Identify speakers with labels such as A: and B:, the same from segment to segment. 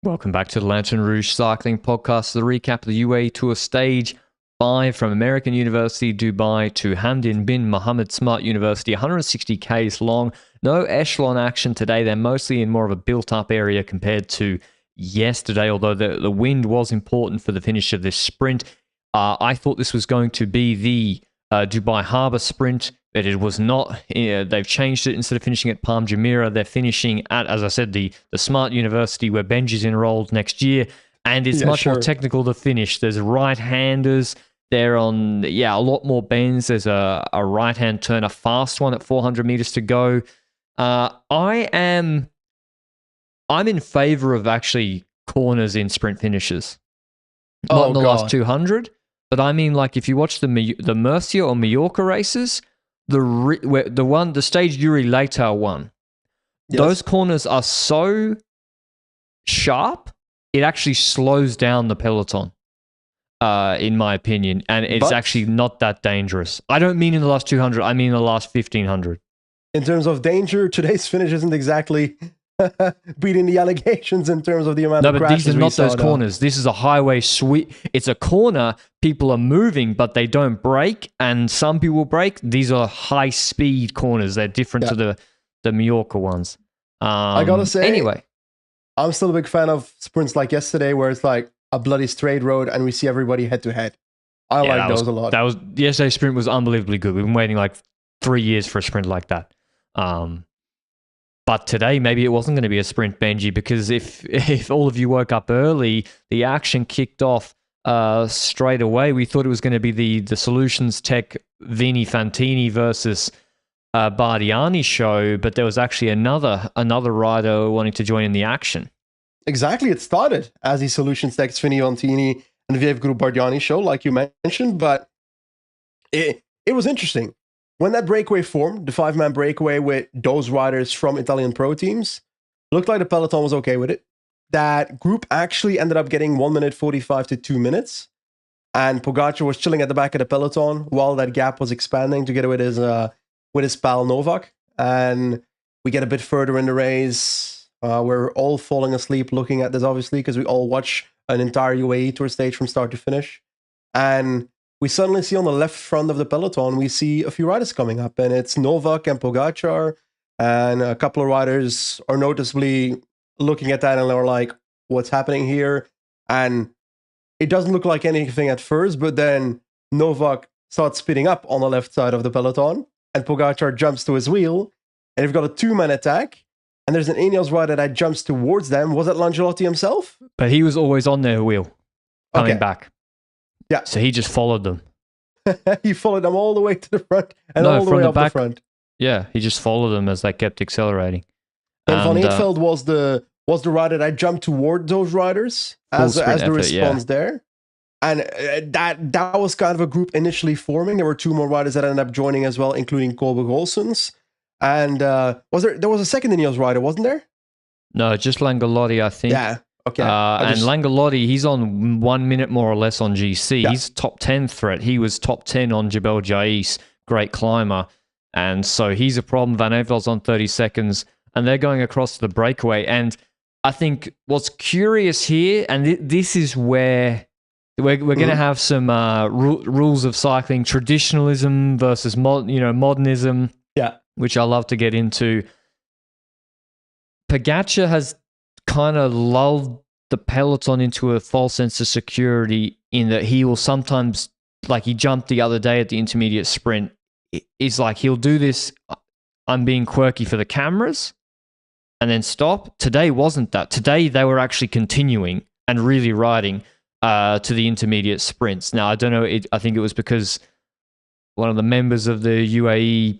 A: Welcome back to the Lanterne Rouge Cycling Podcast, the recap of the UAE Tour Stage 5 from American University, Dubai to Hamdin bin Mohammed Smart University, 160 Ks long. No echelon action today. They're mostly in more of a built-up area compared to yesterday, although the wind was important for the finish of this sprint. I thought this was going to be the Dubai Harbour sprint, but it was not. They've changed it. Instead of finishing at Palm Jumeirah, they're finishing at, as I said, the Smart University where Benji's enrolled next year, and it's much more technical to finish. There's right-handers. They're on, a lot more bends. There's a right-hand turn, a fast one at 400 meters to go. I'm in favor of actually corners in sprint finishes. Not in the last 200, but I mean, like, if you watch the Murcia or Mallorca races, the stage Yuri Leitar won, those corners are so sharp, it actually slows down the peloton, in my opinion, and it's actually not that dangerous. I don't mean in the last 200, I mean in the last 1500.
B: In terms of danger, today's finish isn't exactly beating the allegations in terms of the amount of crashes.
A: No, but these are not those corners. This is a highway sweep. It's a corner. People are moving, but they don't brake, and some people brake. These are high-speed corners. They're different to the Mallorca ones.
B: I gotta say,
A: anyway,
B: I'm still a big fan of sprints like yesterday, where it's like a bloody straight road, and we see everybody head-to-head. I like those a lot.
A: Yesterday's sprint was unbelievably good. We've been waiting like 3 years for a sprint like that. But today, maybe it wasn't going to be a sprint, Benji, because if all of you woke up early, the action kicked off straight away. We thought it was going to be the Solutions Tech Vini Fantini versus Bardiani show, but there was actually another rider wanting to join in the action.
B: Exactly. It started as the Solutions Tech Vini Fantini and VF Group Bardiani show, like you mentioned, but it was interesting. When that breakaway formed, the 5-man breakaway with those riders from Italian pro teams, looked like the peloton was okay with it. That group actually ended up getting 1 minute 45 to 2 minutes. And Pogacar was chilling at the back of the peloton while that gap was expanding together with his pal Novak. And we get a bit further in the race. We're all falling asleep looking at this, obviously, because we all watch an entire UAE Tour stage from start to finish. And we suddenly see on the left front of the peloton, we see a few riders coming up, and it's Novak and Pogacar, and a couple of riders are noticeably looking at that and they're like, what's happening here? And it doesn't look like anything at first, but then Novak starts speeding up on the left side of the peloton, and Pogacar jumps to his wheel, and you've got a 2-man attack, and there's an Ineos rider that jumps towards them. Was it Langelotti himself?
A: But he was always on their wheel, coming back.
B: Yeah.
A: So he just followed them.
B: He followed them all the way to the front and all the way up the front.
A: Yeah, he just followed them as they kept accelerating.
B: And Van Eetveld was the rider that jumped toward those riders as the response there. And that was kind of a group initially forming. There were 2 more riders that ended up joining as well, including Cor Vos. And there was a second Ineos rider, wasn't there?
A: No, just Langelotti, I think.
B: Yeah. Okay.
A: And Langelotti, he's on 1 minute more or less on GC.
B: Yeah.
A: He's top 10 threat. He was top 10 on Jebel Jais, great climber. And so he's a problem. Van Eveld's on 30 seconds, and they're going across to the breakaway. And I think what's curious here, and this is where we're going to have some rules of cycling, traditionalism versus modernism, which I love to get into. Pogacar has kind of lulled the peloton into a false sense of security in that he will sometimes, like he jumped the other day at the intermediate sprint, is like he'll do this, I'm being quirky for the cameras, and then stop. Today wasn't that. Today they were actually continuing and really riding to the intermediate sprints. Now, I don't know, I think it was because one of the members of the UAE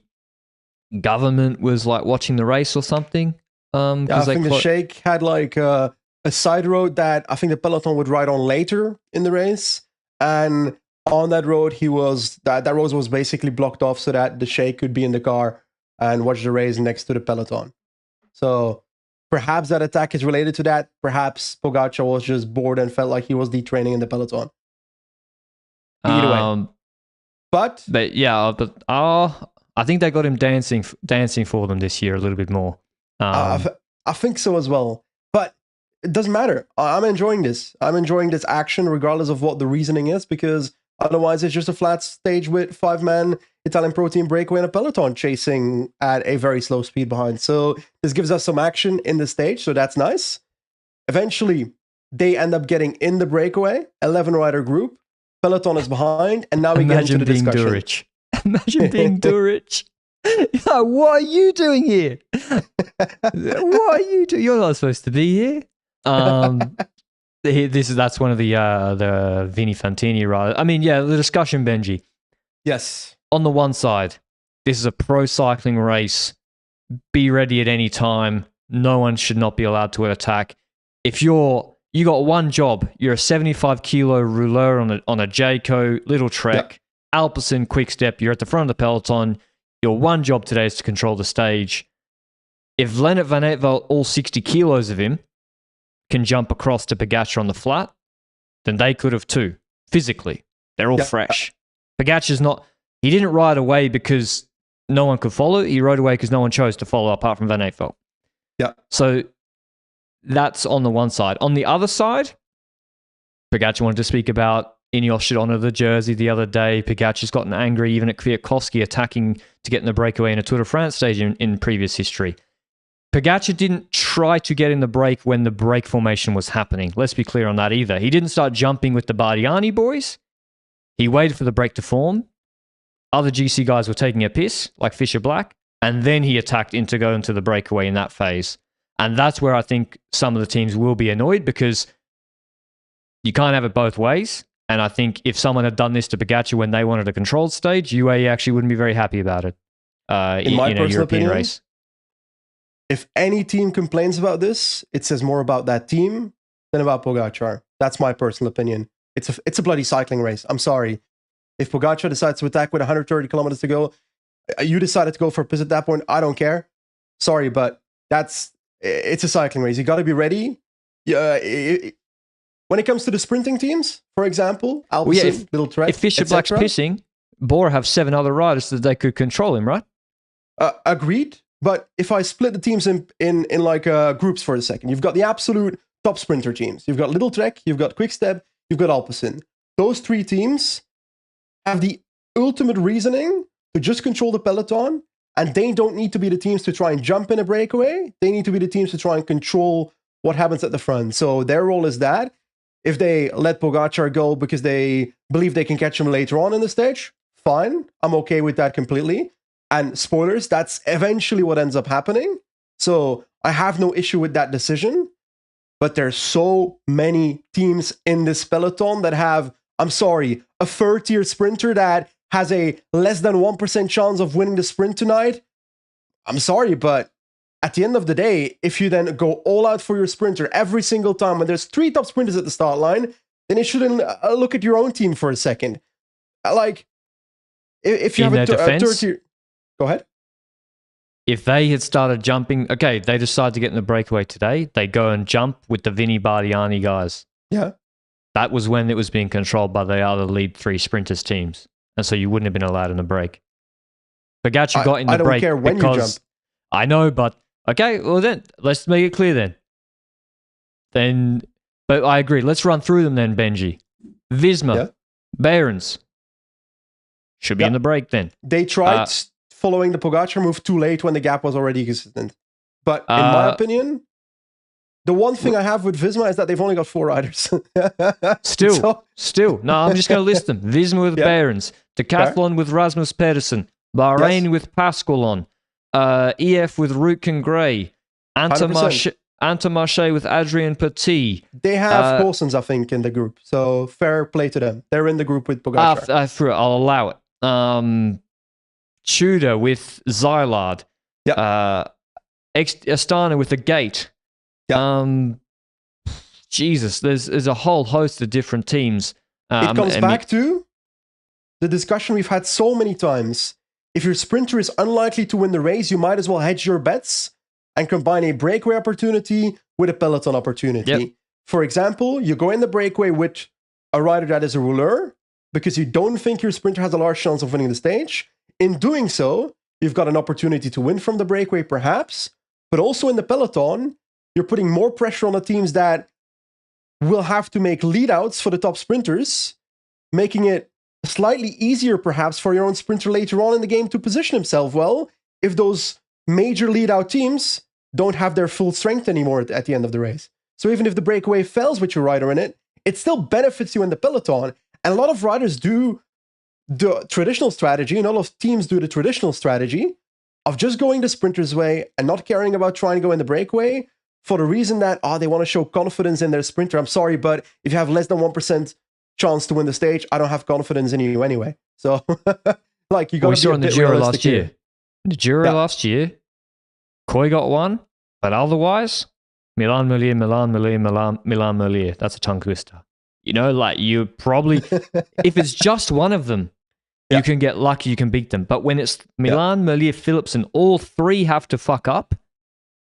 A: government was like watching the race or something.
B: I think the Sheikh had like a side road that I think the peloton would ride on later in the race, and on that road that road was basically blocked off so that the Sheikh could be in the car and watch the race next to the peloton. So perhaps that attack is related to that. Perhaps Pogacar was just bored and felt like he was detraining in the peloton. Either way, but
A: I think they got him dancing for them this year a little bit more.
B: I think so as well. But it doesn't matter. I'm enjoying this. I'm enjoying this action regardless of what the reasoning is, because otherwise it's just a flat stage with 5-man Italian Pro Team breakaway and a peloton chasing at a very slow speed behind. So this gives us some action in the stage, so that's nice. Eventually, they end up getting in the breakaway, 11-rider group. Peloton is behind, and now we get into the discussion.
A: Durich. Imagine being Durich. Like, what are you doing here? What are you doing? You're not supposed to be here. That's one of the Vini Fantini riders. I mean, yeah, the discussion, Benji.
B: Yes.
A: On the one side, this is a pro cycling race. Be ready at any time. No one should not be allowed to attack. If you got one job, you're a 75-kilo rouleur on a Jayco, Little Trek, Alpecin, Quick Step, you're at the front of the peloton. Your one job today is to control the stage. If Lennart van Eetveld, all 60 kilos of him, can jump across to Pogacar on the flat, then they could have too, physically. They're all fresh. Pogacar's not... He didn't ride away because no one could follow. He rode away because no one chose to follow apart from Van Eetveld.
B: Yeah.
A: So that's on the one side. On the other side, Pogacar wanted to speak about Ineos should honour the jersey the other day. Pogacar's gotten angry even at Kwiatkowski attacking to get in the breakaway in a Tour de France stage in previous history. Pogacar didn't try to get in the break when the break formation was happening. Let's be clear on that either. He didn't start jumping with the Bardiani boys. He waited for the break to form. Other GC guys were taking a piss, like Fisher Black, and then he attacked to go into the breakaway in that phase. And that's where I think some of the teams will be annoyed, because you can't have it both ways. And I think if someone had done this to Pogacar when they wanted a controlled stage, UAE actually wouldn't be very happy about it
B: in my personal
A: European
B: opinion,
A: race.
B: If any team complains about this, it says more about that team than about Pogacar. That's my personal opinion. It's a bloody cycling race. I'm sorry. If Pogacar decides to attack with 130 kilometers to go, you decided to go for a piss at that point, I don't care. Sorry, but it's a cycling race. You got to be ready. When it comes to the sprinting teams, for example, Alpecin, Little Trek,
A: if Fisher Black's pissing, Bora have 7 other riders that they could control him, right?
B: Agreed. But if I split the teams in like groups for a second, you've got the absolute top sprinter teams. You've got Little Trek, you've got Quickstep, you've got Alpecin. Those 3 teams have the ultimate reasoning to just control the peloton, and they don't need to be the teams to try and jump in a breakaway. They need to be the teams to try and control what happens at the front. So their role is that. If they let Pogacar go because they believe they can catch him later on in the stage, fine. I'm okay with that completely. And spoilers, that's eventually what ends up happening. So I have no issue with that decision. But there's so many teams in this peloton that have, I'm sorry, a third-tier sprinter that has a less than 1% chance of winning the sprint tonight. I'm sorry, but at the end of the day, if you then go all out for your sprinter every single time when there's 3 top sprinters at the start line, then you shouldn't look at your own team for a second. Like, if you have a third-tier... Go ahead.
A: If they had started jumping, okay, they decide to get in the breakaway today, they go and jump with the Vinny Bardiani guys.
B: Yeah.
A: That was when it was being controlled by the other lead 3 sprinters teams. And so you wouldn't have been allowed in the break. Pogacar got in the break.
B: I don't care when you jump.
A: I know, but okay, well then, let's make it clear then. But I agree. Let's run through them then, Benji. Visma, Behrens, should be in the break then.
B: They tried following the Pogacar move too late when the gap was already existent. But in my opinion, the one thing I have with Visma is that they've only got 4 riders.
A: Still. No, I'm just going to list them. Visma with Behrens, Decathlon with Rasmus Pedersen, Bahrain with Pasqualon, EF with Rutgen Gray, Intermarché with Adrien Petit.
B: They have Coulsons, I think, in the group. So fair play to them. They're in the group with Pogacar.
A: I'll allow it. Tudor with Zylard. Astana with the Gate. Jesus, there's a whole host of different teams.
B: It comes back to the discussion we've had so many times. If your sprinter is unlikely to win the race, you might as well hedge your bets and combine a breakaway opportunity with a peloton opportunity.
A: Yep.
B: For example, you go in the breakaway with a rider that is a rouleur because you don't think your sprinter has a large chance of winning the stage. In doing so, you've got an opportunity to win from the breakaway perhaps, but also in the peloton, you're putting more pressure on the teams that will have to make lead-outs for the top sprinters, making it slightly easier perhaps for your own sprinter later on in the game to position himself well if those major lead-out teams don't have their full strength anymore at the end of the race. So even if the breakaway fails with your rider in it, it still benefits you in the peloton. And a lot of riders do the traditional strategy, and a lot of teams do the traditional strategy of just going the sprinter's way and not caring about trying to go in the breakaway for the reason that, they want to show confidence in their sprinter. I'm sorry, but if you have less than 1% chance to win the stage, I don't have confidence in you anyway. So, like, you got to be a bit realistic here.
A: The Giro last year, Koi got one, but otherwise, Milan Merlier. That's a tongue twister. You know, like, you probably, if it's just one of them, you can get lucky, you can beat them. But when it's Milan, Merlier, Philipsen, all three have to fuck up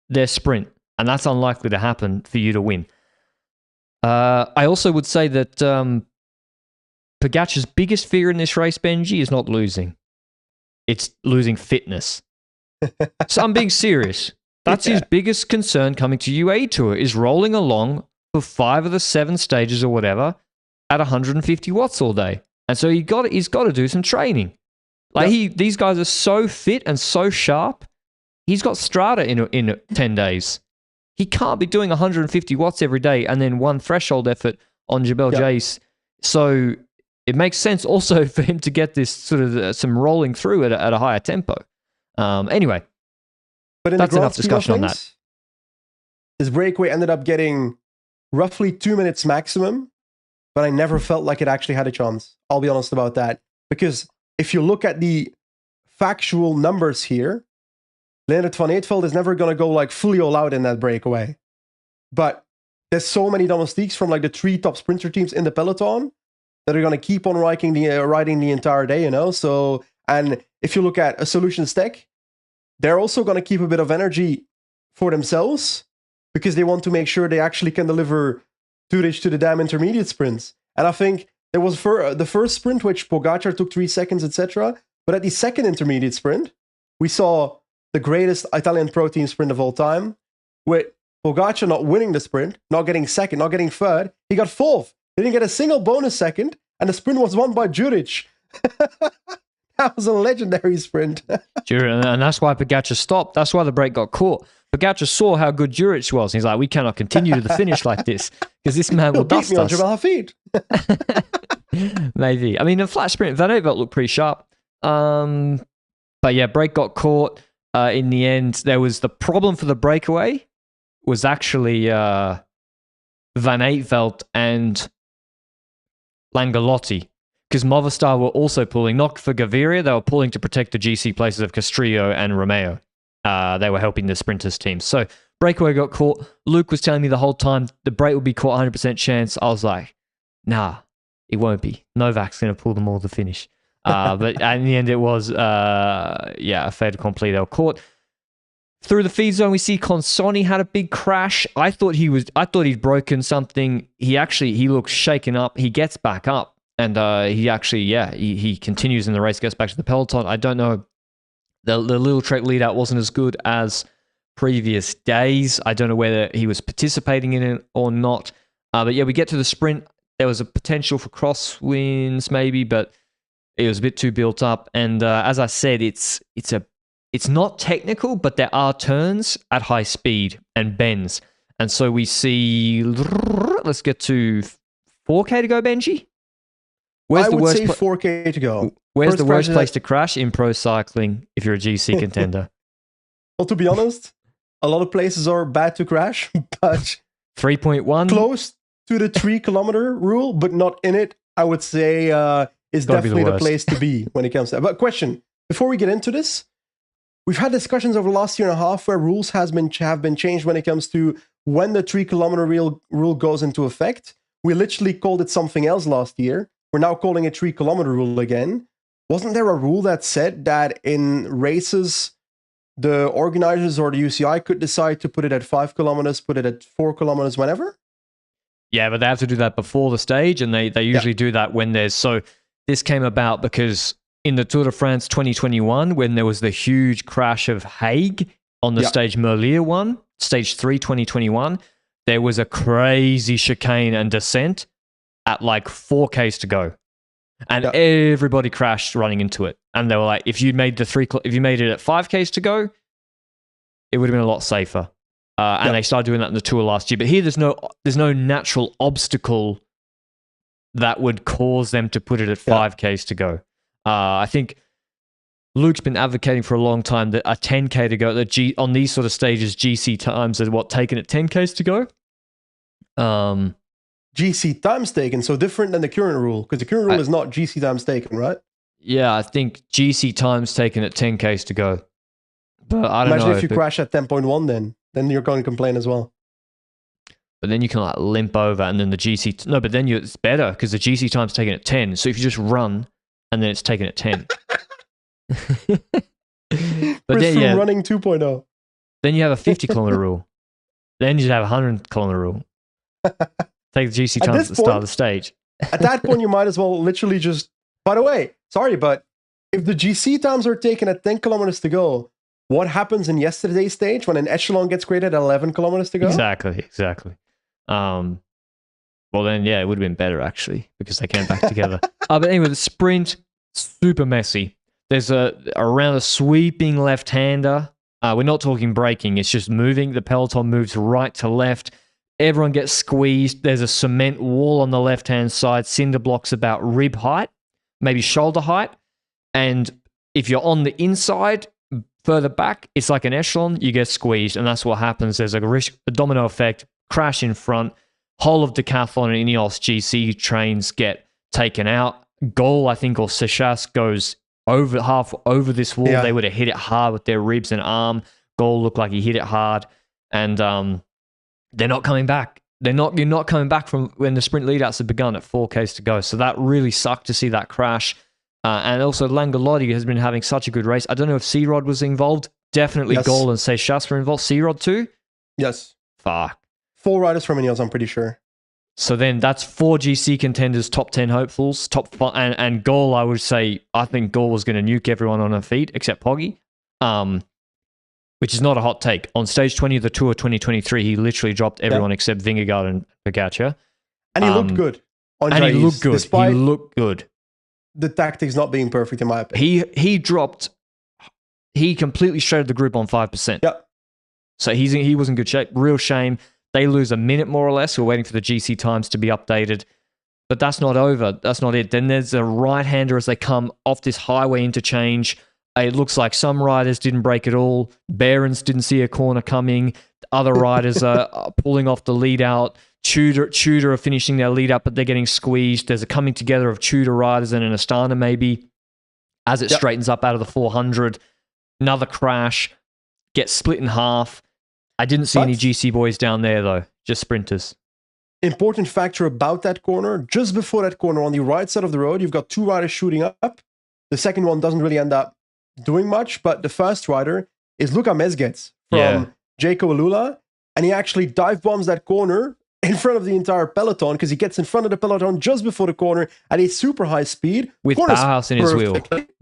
A: their sprint. And that's unlikely to happen for you to win. I also would say that Pogacar's biggest fear in this race, Benji, is not losing. It's losing fitness. So I'm being serious. That's his biggest concern coming to UAE Tour, is rolling along for 5 of the 7 stages or whatever at 150 watts all day. And so he's got to do some training. Like these guys are so fit and so sharp. He's got Strata in 10 days. He can't be doing 150 watts every day and then one threshold effort on Jebel Jais. So it makes sense also for him to get this sort of some rolling through at a higher tempo. Anyway,
B: but
A: that's enough discussion on that.
B: His breakaway ended up getting roughly 2 minutes maximum, but I never felt like it actually had a chance. I'll be honest about that. Because if you look at the factual numbers here, Leonard van Eetveld is never going to go like fully all out in that breakaway. But there's so many domestiques from like the 3 top sprinter teams in the peloton that are going to keep on riding the entire day, you know? So, and if you look at a Solutions Tech, they're also going to keep a bit of energy for themselves because they want to make sure they actually can deliver Zurich to the damn intermediate sprints. And I think there was the first sprint, which Pogacar took 3 seconds, etc. But at the second intermediate sprint, we saw the greatest Italian pro team sprint of all time, with Pogacar not winning the sprint, not getting second, not getting third. He got 4th. He didn't get a single bonus second, and the sprint was won by Zurich. That was a legendary sprint.
A: And that's why Pogacar stopped. That's why the break got caught. Pogacar saw how good Zurich was. He's like, we cannot continue to the finish like this, because this man will dust us.
B: On feet.
A: Maybe. I mean, in flat sprint, Van Aert looked pretty sharp. But yeah, break got caught. In the end, there was the problem for the breakaway was actually Van Eetveld and Langolotti, because Movistar were also pulling, not for Gaviria, they were pulling to protect the GC places of Castrillo and Romeo. They were helping the sprinters teams. So breakaway got caught. Luke was telling me the whole time the break would be caught 100% chance. I was like, nah, it won't be. Novak's going to pull them all to finish. But in the end, it was, a fait accompli. They were caught. Through the feed zone, we see Consoni had a big crash. I thought he'd broken something. He looked shaken up. He gets back up, and he continues in the race, gets back to the peloton. I don't know. The Little Trek lead out wasn't as good as previous days. I don't know whether he was participating in it or not. But yeah, we get to the sprint. There was a potential for crosswinds maybe, but it was a bit too built up. And as I said, it's not technical, but there are turns at high speed and bends. And so we see, let's get to 4K to go, Benji?
B: I would say 4K to go.
A: Where's the worst place to crash in pro cycling if you're a GC contender?
B: Well, to be honest, a lot of places are bad to crash, but
A: 3.1?
B: Close to the 3 kilometer rule, but not in it, I would say is definitely the place to be when it comes to that. But question, before we get into this, we've had discussions over the last year and a half where rules have been changed when it comes to when the 3 kilometer rule goes into effect. We literally called it something else last year. We're now calling it 3 kilometer rule again. Wasn't there a rule that said that in races, the organizers or the UCI could decide to put it at 5 kilometers, put it at 4 kilometers, whenever?
A: Yeah, but they have to do that before the stage, and they usually do that when there's... So this came about because in the Tour de France 2021, when there was the huge crash of Hague on the stage Merlier one, stage 3, 2021, there was a crazy chicane and descent at like 4Ks to go. And everybody crashed running into it. And they were like, if you made it at 5Ks to go, it would have been a lot safer. And they started doing that in the Tour last year. But here, there's no natural obstacle that would cause them to put it at 5Ks to go. I think Luke's been advocating for a long time that a 10K to go, on these sort of stages, GC times are taken at 10Ks to go.
B: GC times taken, so different than the current rule, because the current rule is not GC times taken, right?
A: Yeah, I think GC times taken at 10Ks to go. But I don't know.
B: Imagine if you crash at 10.1 then you're going to complain as well.
A: But then you can like limp over and then the GC... No, but then it's better because the GC time's taken at 10. So if you just run and then it's taken at 10. But
B: then, running 2.0.
A: Then you have a 50-kilometer rule. Then you have a 100-kilometer rule. Take the GC times at the start of the stage.
B: At that point, you might as well literally just... By the way, sorry, but if the GC times are taken at 10 kilometers to go, what happens in yesterday's stage when an echelon gets created at 11 kilometers to go?
A: Exactly. Well, then, yeah, it would have been better, actually, because they came back together. But anyway, the sprint, super messy. There's around a sweeping left-hander. We're not talking braking. It's just moving. The peloton moves right to left. Everyone gets squeezed. There's a cement wall on the left-hand side. Cinder blocks about rib height, maybe shoulder height. And if you're on the inside, further back, it's like an echelon. You get squeezed, and that's what happens. There's a domino effect, crash in front. Whole of Decathlon and Ineos GC trains get taken out. Goal, I think, or Sechas goes half over this wall. They would have hit it hard with their ribs and arm. Goal looked like he hit it hard. And they're not coming back. You're not coming back from when the sprint lead-outs have begun at 4Ks to go. So that really sucked to see that crash. And also Langolotti has been having such a good race. I don't know if C-Rod was involved. Definitely Goal and Sechas were involved. C-Rod too?
B: Yes.
A: Fuck.
B: 4 riders from Ineos, I'm pretty sure.
A: So then that's 4 GC contenders, top 10 hopefuls, and Goal, I would say, I think Goal was going to nuke everyone on her feet except Poggy, which is not a hot take. On stage 20 of the Tour 2023, he literally dropped everyone except Vingegaard and Pogacar.
B: And he looked good.
A: He looked good.
B: The tactics not being perfect, in my opinion.
A: He completely shredded the group on 5%.
B: Yeah.
A: So he was in good shape. Real shame. They lose a minute more or less. We're waiting for the GC times to be updated. But that's not over. That's not it. Then there's a right-hander as they come off this highway interchange. It looks like some riders didn't brake at all. Behrens didn't see a corner coming. Other riders are pulling off the lead out. Tudor are finishing their lead up, but they're getting squeezed. There's a coming together of Tudor riders and an Astana maybe as it straightens up out of the 400. Another crash. Gets split in half. I didn't see any GC boys down there, though. Just sprinters.
B: Important factor about that corner, just before that corner on the right side of the road, you've got 2 riders shooting up. The second one doesn't really end up doing much, but the first rider is Luka Mezgec from Jayco Alula, and he actually dive bombs that corner in front of the entire peloton because he gets in front of the peloton just before the corner at a super high speed.
A: With Bauhaus in his wheel.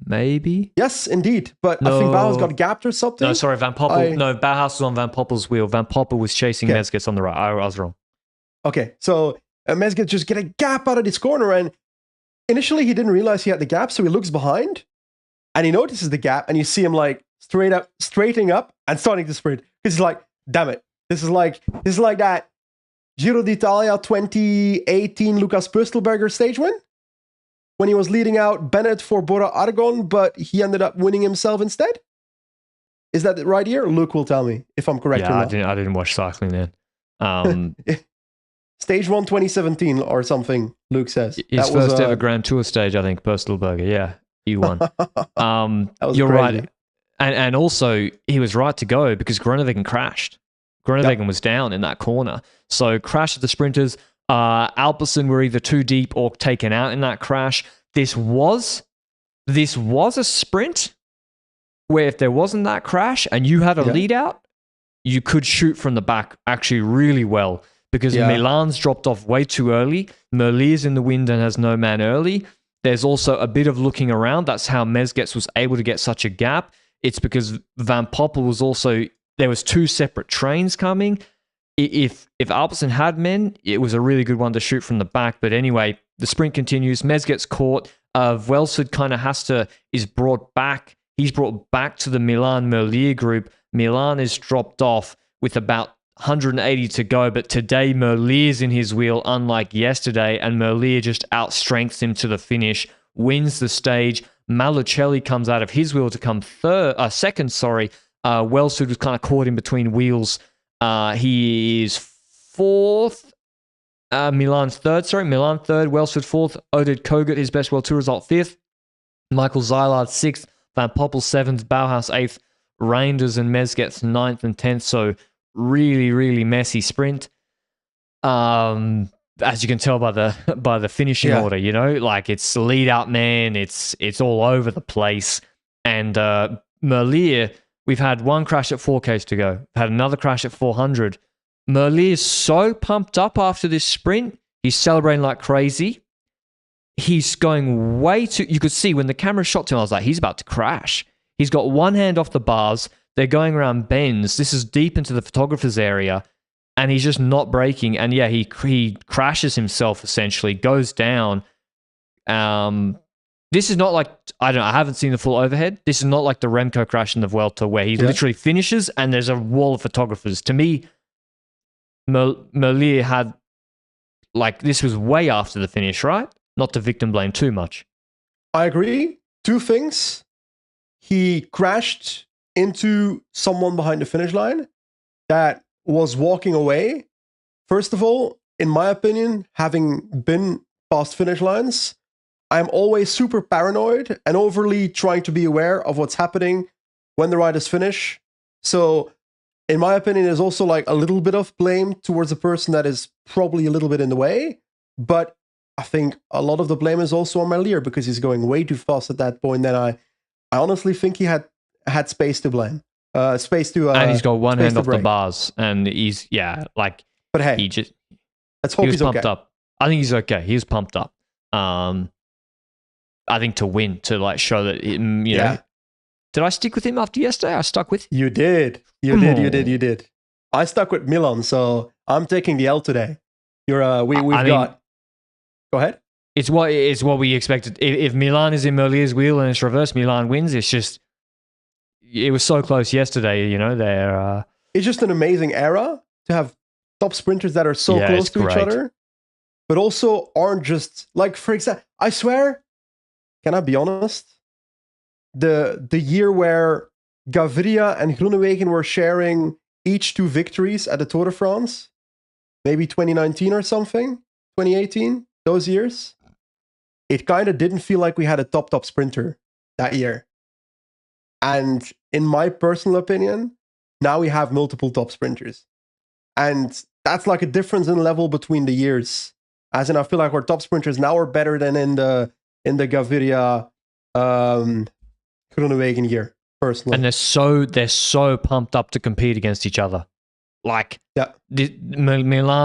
A: Maybe?
B: Yes, indeed. But I think Bauhaus got gapped or something.
A: No, sorry, Van Poppel. No, Bauhaus was on Van Poppel's wheel. Van Poppel was chasing Mezgec on the right. I was wrong.
B: Okay, so Mezgec just get a gap out of this corner, and initially he didn't realize he had the gap, so he looks behind, and he notices the gap, and you see him like straightening up and starting to sprint. Because he's like, damn it, this is like that Giro d'Italia 2018 Lucas Pöstelberger stage win when he was leading out Bennett for Bora Aragon, but he ended up winning himself instead. Is that right here? Luke will tell me if I'm correct or not.
A: I didn't watch cycling then.
B: Stage 1 2017 or something, Luke says.
A: His first ever Grand Tour stage, I think, Pöstelberger. Yeah, he won. You're
B: crazy.
A: right. And also, he was right to go because Groenewegen crashed. Groenewegen was down in that corner. So crash of the sprinters. Alpecin were either too deep or taken out in that crash. This was a sprint where if there wasn't that crash and you had a lead out, you could shoot from the back actually really well because Milan's dropped off way too early. Merlier's in the wind and has no man early. There's also a bit of looking around. That's how Mezgec was able to get such a gap. It's because Van Poppel was also... there was 2 separate trains coming. If Alpecin had men, it was a really good one to shoot from the back. But anyway, the sprint continues. Mez gets caught. Welsford kind of is brought back. He's brought back to the Milan-Merlier group. Milan is dropped off with about 180 to go, but today Merlier's in his wheel, unlike yesterday, and Merlier just outstrengths him to the finish, wins the stage. Malucelli comes out of his wheel to come second. Welsford was kind of caught in between wheels. He is fourth. Milan third. Welsford fourth. Oded Kogut, his best World Tour result, fifth. Michael Zylard sixth. Van Poppel seventh. Bauhaus eighth. Reinders and Mez gets ninth and 10th. So really, really messy sprint. As you can tell by the finishing order, like it's lead out man. It's all over the place. And Merlier, we've had one crash at 4Ks to go. Had another crash at 400. Merlier is so pumped up after this sprint. He's celebrating like crazy. He's going way too... You could see when the camera shot to him, I was like, he's about to crash. He's got one hand off the bars. They're going around bends. This is deep into the photographer's area. And he's just not braking. And yeah, he crashes himself, essentially, goes down. This is not like... I haven't seen the full overhead. This is not like the Remco crash in the Vuelta where he literally finishes and there's a wall of photographers. To me, Merlier had... this was way after the finish, right? Not to victim blame too much.
B: I agree. 2 things. He crashed into someone behind the finish line that was walking away. First of all, in my opinion, having been past finish lines, I'm always super paranoid and overly trying to be aware of what's happening when the riders finish. So, in my opinion, there's also a little bit of blame towards the person that is probably a little bit in the way. But I think a lot of the blame is also on Merlier because he's going way too fast at that point. That I honestly think he had space to blame. Space to
A: and he's got one hand off the bars, and he's But
B: hey, let's hope he's
A: pumped
B: okay.
A: up. I think he's okay. He was pumped up. I think to win, to show that Did I stick with him after yesterday? I stuck with
B: you. Did you did. I stuck with Milan, so I'm taking the L today. Go ahead.
A: It's what we expected. If Milan is in Merlier's wheel and it's reversed, Milan wins. It's just, it was so close yesterday. They're.
B: It's just an amazing era to have top sprinters that are so close to each other, but also aren't just for example. I swear, can I be honest? The year where Gaviria and Groenewegen were sharing each 2 victories at the Tour de France, maybe 2019 or something, 2018. Those years, it kind of didn't feel like we had a top sprinter that year. And in my personal opinion, now we have multiple top sprinters. And that's a difference in level between the years. As in, I feel like our top sprinters now are better than in the Gaviria Groenewegen year, personally.
A: And they're so pumped up to compete against each other. Milan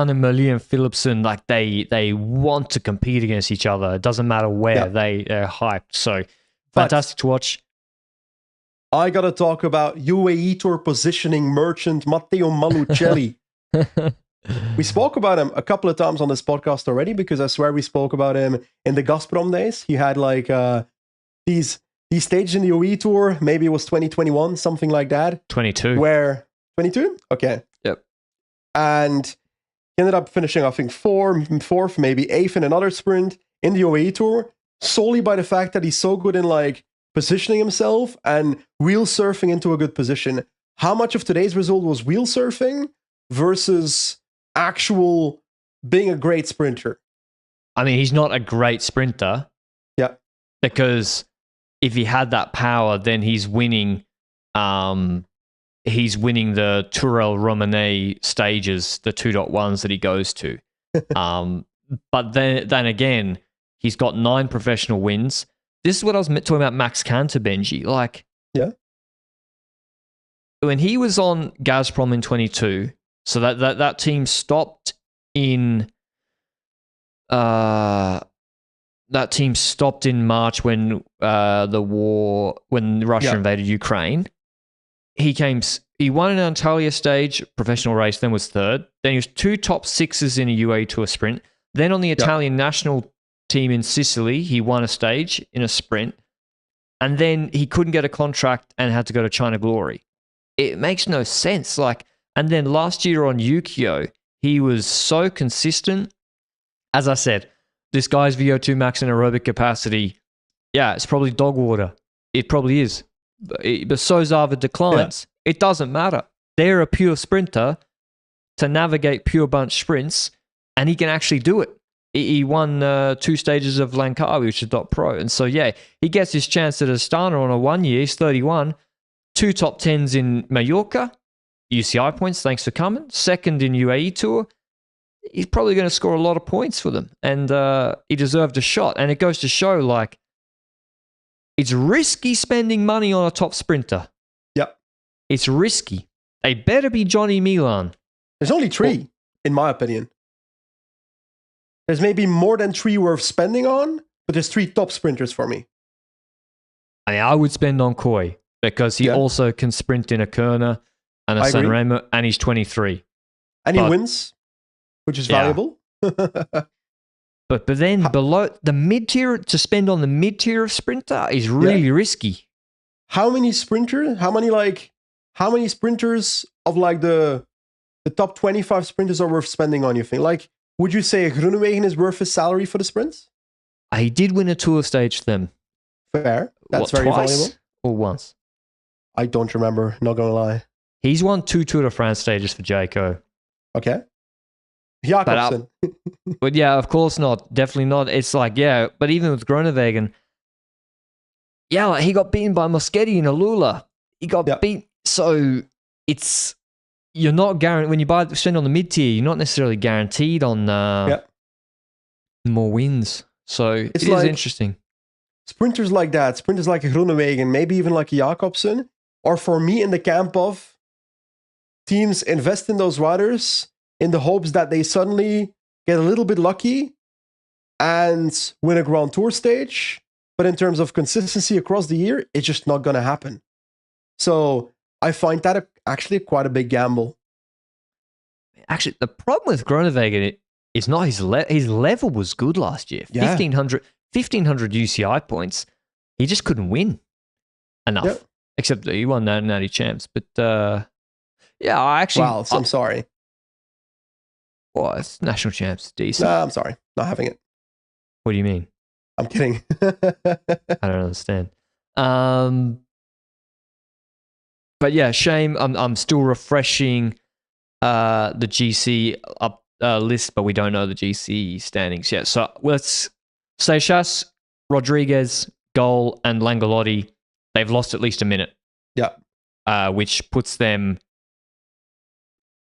A: and Merlier and Philipsen, they want to compete against each other. It doesn't matter where. They're hyped. So fantastic to watch.
B: I gotta talk about UAE Tour positioning merchant Matteo Malucelli. We spoke about him a couple of times on this podcast already because I swear we spoke about him in the Gazprom days. He had these stages in the UAE Tour. Maybe it was 2021, something like that.
A: 22.
B: Where 22? Okay.
A: Yep.
B: And he ended up finishing, I think, fourth, maybe 8th in another sprint in the UAE Tour, solely by the fact that he's so good in positioning himself and wheel surfing into a good position. How much of today's result was wheel surfing versus actual being a great sprinter?
A: I mean, he's not a great sprinter.
B: Yeah.
A: Because if he had that power, then he's winning. He's winning the Tourelle Romanée stages, the 2.1s that he goes to. But then again, he's got 9 professional wins. This is what I was talking about Max Canter, Benji. When he was on Gazprom in 22, so that team stopped in... that team stopped in March when when Russia invaded Ukraine. He won an Antalya stage professional race, then was third. Then he was 2 top 6s in a UAE Tour sprint. Then on the Italian national team in Sicily, he won a stage in a sprint. And then he couldn't get a contract and had to go to China Glory. It makes no sense. And then last year on Yukio, he was so consistent. As I said, this guy's VO2 max and aerobic capacity, it's probably dog water. It probably is. But so's Arvid declines. Yeah. It doesn't matter. They're a pure sprinter to navigate pure bunch sprints, and he can actually do it. He won 2 stages of Langkawi, which is .pro. And so, he gets his chance at Astana on a 1 year. He's 31. 2 top 10s in Mallorca. UCI points, thanks for coming. Second in UAE Tour. He's probably going to score a lot of points for them. And he deserved a shot. And it goes to show, it's risky spending money on a top sprinter.
B: Yep.
A: It's risky. They better be Johnny Milan.
B: There's only 3, in my opinion. There's maybe more than 3 worth spending on, but there's 3 top sprinters for me.
A: I would spend on Koi because he also can sprint in a Kerner and a Sanremo, and he's 23.
B: And he wins, which is valuable.
A: But then below the mid-tier, to spend on the mid-tier of sprinter is really risky.
B: How many sprinters of the top 25 sprinters are worth spending on, you think? Would you say Groenewegen is worth his salary for the sprints?
A: He did win a tour stage for them.
B: Fair. That's very valuable.
A: Or once?
B: I don't remember, not going to lie.
A: He's won 2 Tour de France stages for Jayco.
B: Okay. Jakobsen.
A: But of course not. Definitely not. It's but even with Groenewegen, he got beaten by Moschetti in Alula. He got beat. So you're not guaranteed when you spend on the mid tier. You're not necessarily guaranteed on more wins. So it is interesting.
B: Sprinters like that, sprinters like a Groenewegen, maybe even like a Jakobsen, are for me in the camp of teams invest in those riders in the hopes that they suddenly get a little bit lucky and win a Grand Tour stage. But in terms of consistency across the year, it's just not going to happen. So I find that actually quite a big gamble.
A: Actually, the problem with Groenewegen is not his level was good last year. 1,500 UCI points. He just couldn't win enough. Yep. Except that he won Natty Champs. But I actually...
B: Wow, I'm sorry.
A: Well, it's national champs. Decent.
B: No, I'm sorry. Not having it.
A: What do you mean?
B: I'm kidding.
A: I don't understand. But shame. I'm still refreshing the GC list, but we don't know the GC standings yet. So let's say Seixas, Rodriguez, Goal, and Langolotti. They've lost at least a minute.
B: Yeah.
A: Which puts them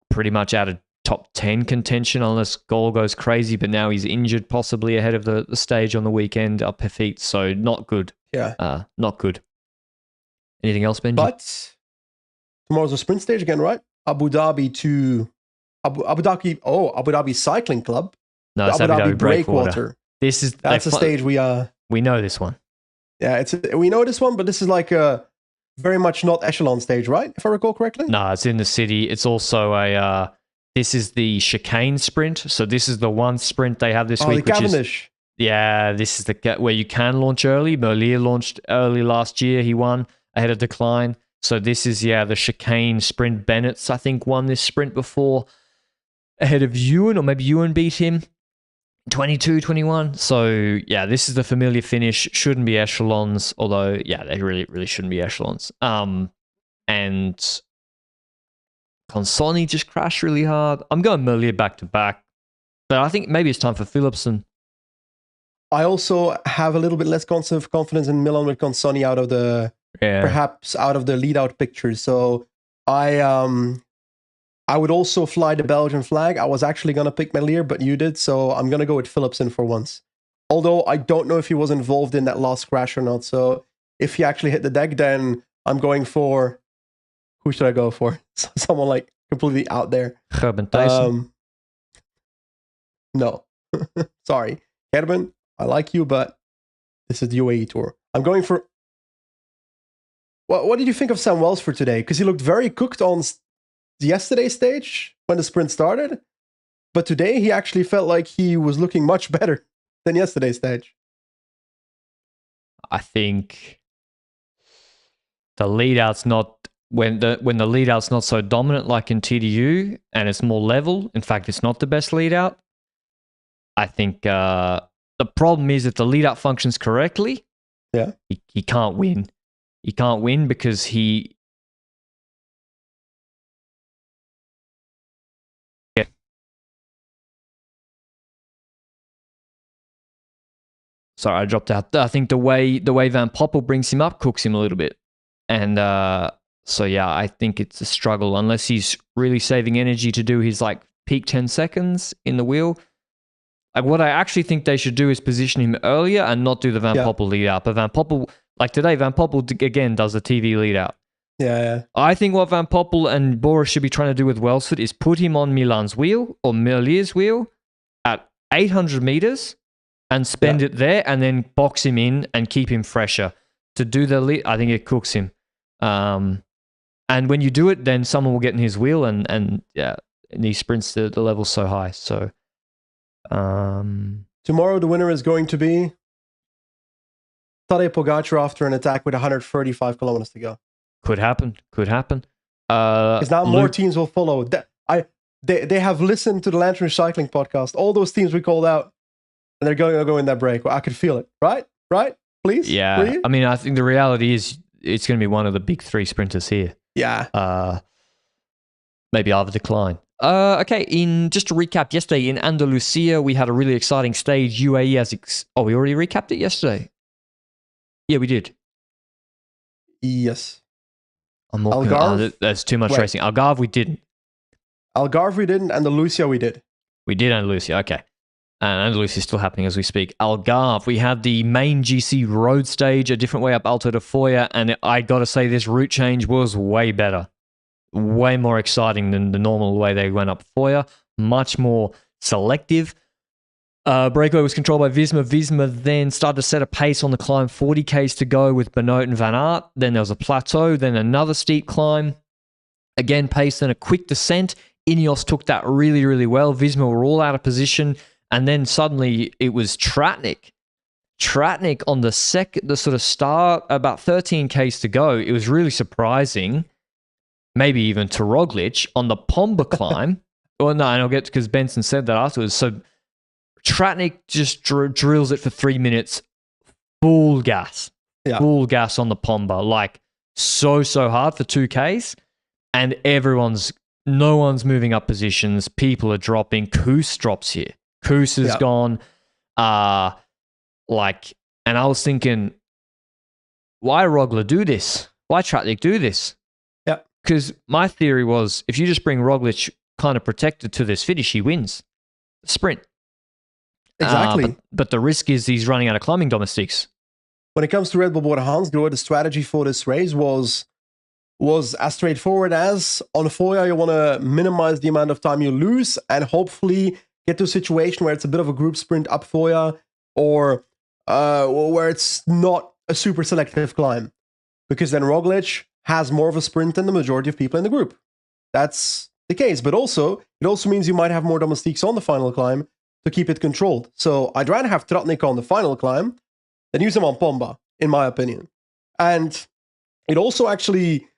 A: pretty much out of top 10 contention unless Goal goes crazy, but now he's injured possibly ahead of the stage on the weekend up her feet, so not good.
B: Yeah.
A: Not good. Anything else, Benji?
B: But tomorrow's a sprint stage again, right? Abu Dhabi Cycling Club.
A: No, it's Abu Dhabi Breakwater.
B: That's a stage we
A: know this one.
B: Yeah, we know this one, but this is like a very much not echelon stage, right? If I recall correctly.
A: No, it's in the city. It's also this is the chicane sprint. So this is the one sprint they have this week.
B: The Cavendish.
A: This is where you can launch early. Merlier launched early last year. He won ahead of Decline. So this is, the chicane sprint. Bennett's, I think, won this sprint before ahead of Ewan, or maybe Ewan beat him 22, 21. So, this is the familiar finish. Shouldn't be echelons, although, they really, really shouldn't be echelons. And Consonni just crashed really hard. I'm going Merlier back to back, but I think maybe it's time for Philipsen.
B: I also have a little bit less confidence in Milan with Consonni perhaps out of the lead-out picture. So I would also fly the Belgian flag. I was actually going to pick Merlier, but you did, so I'm going to go with Philipsen for once. Although I don't know if he was involved in that last crash or not. So if he actually hit the deck, then I'm going for... Who should I go for? Someone like completely out there.
A: Gerben Thijssen.
B: No. Sorry. Gerben, I like you, but this is the UAE Tour. I'm going for... What did you think of Sam Wells for today? Because he looked very cooked on yesterday's stage when the sprint started. But today he actually felt like he was looking much better than yesterday's stage.
A: I think the lead out's not when the lead out's not so dominant like in TDU and it's more level. In fact, it's not the best lead out. I think the problem is if the lead out functions correctly, he can't win. He can't win because he. Sorry, I dropped out. I think the way Van Poppel brings him up cooks him a little bit. And so, yeah, I think it's a struggle unless he's really saving energy to do his like peak 10 seconds in the wheel. Like what I actually think they should do is position him earlier and not do the Van Poppel lead out. But Van Poppel, like today, Van Poppel again does the TV lead out.
B: Yeah.
A: I think what Van Poppel and Broe should be trying to do with Welsford is put him on Milan's wheel or Merlier's wheel at 800 meters and spend it there and then box him in and keep him fresher. To do the lead, I think it cooks him. And when you do it, then someone will get in his wheel and he sprints the level so high. So
B: tomorrow the winner is going to be Tadej Pogacar after an attack with 135 kilometers to go.
A: Could happen.
B: Because now more teams will follow. They have listened to the Lanterne Rouge Cycling podcast. All those teams we called out, and they're going to go in that break. Well, I could feel it. Right? Please?
A: Yeah. I mean, I think the reality is it's going to be one of the big three sprinters here.
B: Yeah.
A: Maybe I'll have a decline. Okay, just to recap, yesterday in Andalusia, we had a really exciting stage. UAE we already recapped it yesterday. Yeah, we did.
B: Yes.
A: Algarve? There's too much racing. Algarve, we didn't.
B: Algarve, we didn't. Andalusia, we did.
A: We did Andalusia, okay. And Andalusia is still happening as we speak. Algarve, we had the main GC road stage, a different way up Alto de Foya, and I got to say this route change was way better. Way more exciting than the normal way they went up Foya. Much more selective. Breakaway was controlled by Visma. Visma then started to set a pace on the climb, 40 Ks to go with Benoit and Van Aert. Then there was a plateau, then another steep climb. Again, pace, then a quick descent. Ineos took that really, really well. Visma were all out of position. And then suddenly it was Tratnik. Tratnik on the sort of start, about 13 Ks to go. It was really surprising. Maybe even to Roglic on the Pomba climb. Well, no, and I'll get because Benson said that afterwards. So Tratnik just drills it for 3 minutes, full gas. Yeah. Full gas on the Pomba. Like so hard for 2 Ks. And no one's moving up positions. People are dropping. Koos drops here. Koos has gone. And I was thinking, why Roglic do this? Why Tratnik do this?
B: Yeah.
A: Because my theory was, if you just bring Roglic kind of protected to this finish, he wins the sprint.
B: Exactly.
A: But the risk is he's running out of climbing domestics.
B: When it comes to Red Bull Bordeaux, the strategy for this race was as straightforward as on Foya, you want to minimize the amount of time you lose and hopefully get to a situation where it's a bit of a group sprint up Foya or where it's not a super selective climb. Because then Roglic has more of a sprint than the majority of people in the group. That's the case. But it also means you might have more domestiques on the final climb to keep it controlled. So I'd rather have Tratnik on the final climb than use him on Pomba, in my opinion. And it also actually